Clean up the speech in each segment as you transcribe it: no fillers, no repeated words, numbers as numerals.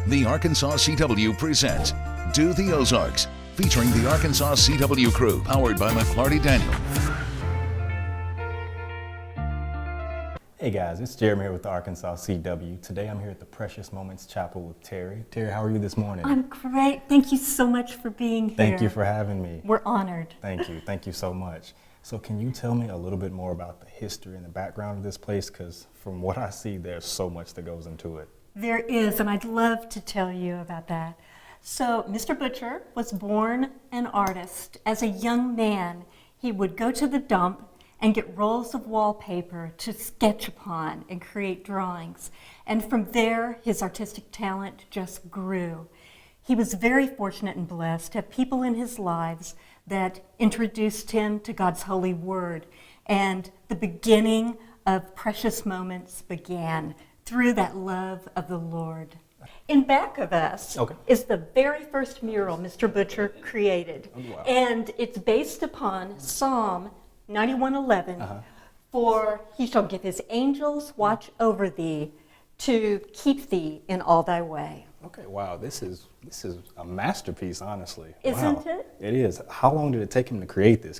The Arkansas CW presents Do the Ozarks, featuring the Arkansas CW crew, powered by McClarty Daniel. Hey guys, it's Jeremy here with the Arkansas CW. Today I'm here at the Precious Moments Chapel with Terry. Terry, how are you this morning? I'm great. Thank you so much for being here. Thank you for having me. We're honored. Thank you so much. So can you tell me a little bit more about the history and the background of this place? Because from what I see, there's so much that goes into it. There is, and I'd love to tell you about that. So Mr. Butcher was born an artist. As a young man, he would go to the dump and get rolls of wallpaper to sketch upon and create drawings. And from there, his artistic talent just grew. He was very fortunate and blessed to have people in his lives that introduced him to God's holy word. And the beginning of Precious Moments began through that love of the Lord. In back of us is the very first mural Mr. Butcher created. Oh, wow. And it's based upon Psalm 91:11, for he shall give his angels watch over thee to keep thee in all thy way. Okay, wow, this is a masterpiece, honestly. Isn't wow. it? It is. How long did it take him to create this?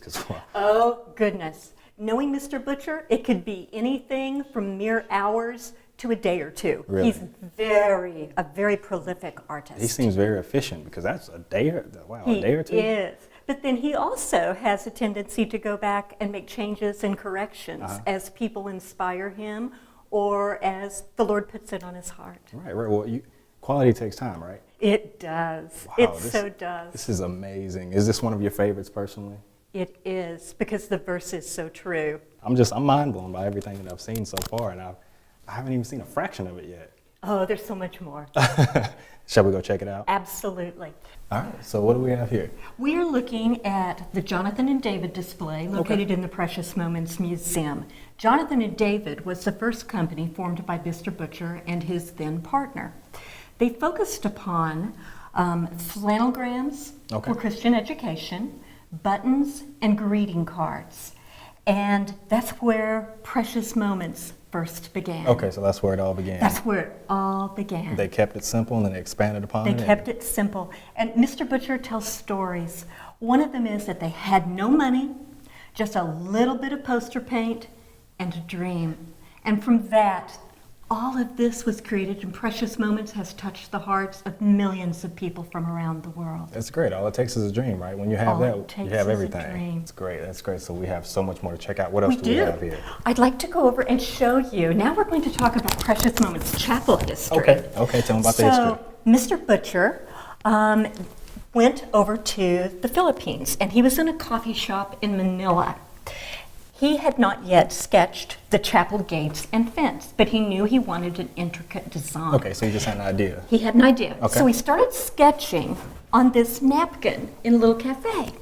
Oh, goodness. Knowing Mr. Butcher, it could be anything from mere hours to a day or two. Really? He's a very prolific artist. He seems very efficient, because that's a day or two? He is. But then he also has a tendency to go back and make changes and corrections as people inspire him or as the Lord puts it on his heart. Right. Well, quality takes time, right? It does. Wow, So does. This is amazing. Is this one of your favorites personally? It is, because the verse is so true. I'm mind blown by everything that I've seen so far, and I haven't even seen a fraction of it yet. Oh, there's so much more. Shall we go check it out? Absolutely. All right, so what do we have here? We are looking at the Jonathan and David display located in the Precious Moments Museum. Jonathan and David was the first company formed by Mr. Butcher and his then partner. They focused upon flannelgrams for Christian education, buttons, and greeting cards. And that's where Precious Moments first began. Okay, so that's where it all began. That's where it all began. They kept it simple and then they expanded upon it? They kept it simple. And Mr. Butcher tells stories. One of them is that they had no money, just a little bit of poster paint and a dream. And from that, all of this was created, and Precious Moments has touched the hearts of millions of people from around the world. That's great. All it takes is a dream, right? When you have that, you have everything. A dream. That's great. So we have so much more to check out. What else do we have here? I'd like to go over and show you. Now we're going to talk about Precious Moments Chapel history. Okay, tell me about the history. So Mr. Butcher went over to the Philippines, and he was in a coffee shop in Manila. He had not yet sketched the chapel gates and fence, but he knew he wanted an intricate design. Okay, so he just had an idea. He had an idea. Okay. So he started sketching on this napkin in a little cafe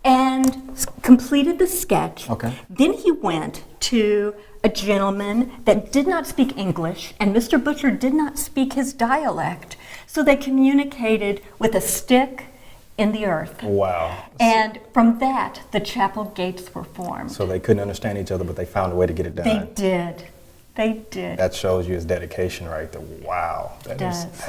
and completed the sketch. Okay. Then he went to a gentleman that did not speak English, and Mr. Butcher did not speak his dialect, so they communicated with a stick in the earth. Wow. And from that, the chapel gates were formed. So they couldn't understand each other, but they found a way to get it done. They did. That shows you his dedication right there. Wow. That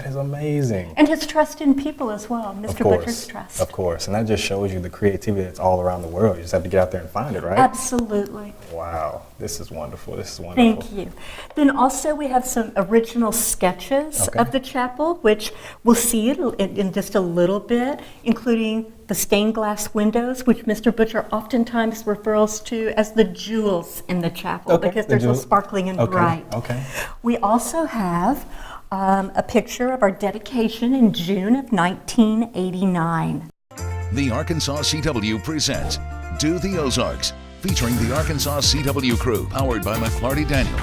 is amazing. And his trust in people as well, Mr. Butcher's trust. Of course. And that just shows you the creativity that's all around the world. You just have to get out there and find it, right? Absolutely. Wow. This is wonderful. Thank you. Then also we have some original sketches of the chapel, which we'll see in just a little bit, including the stained glass windows, which Mr. Butcher oftentimes refers to as the jewels in the chapel, because they're so sparkling and bright. Okay. We also have a picture of our dedication in June of 1989. The Arkansas CW presents Do the Ozarks, featuring the Arkansas CW crew, powered by McClarty Daniel.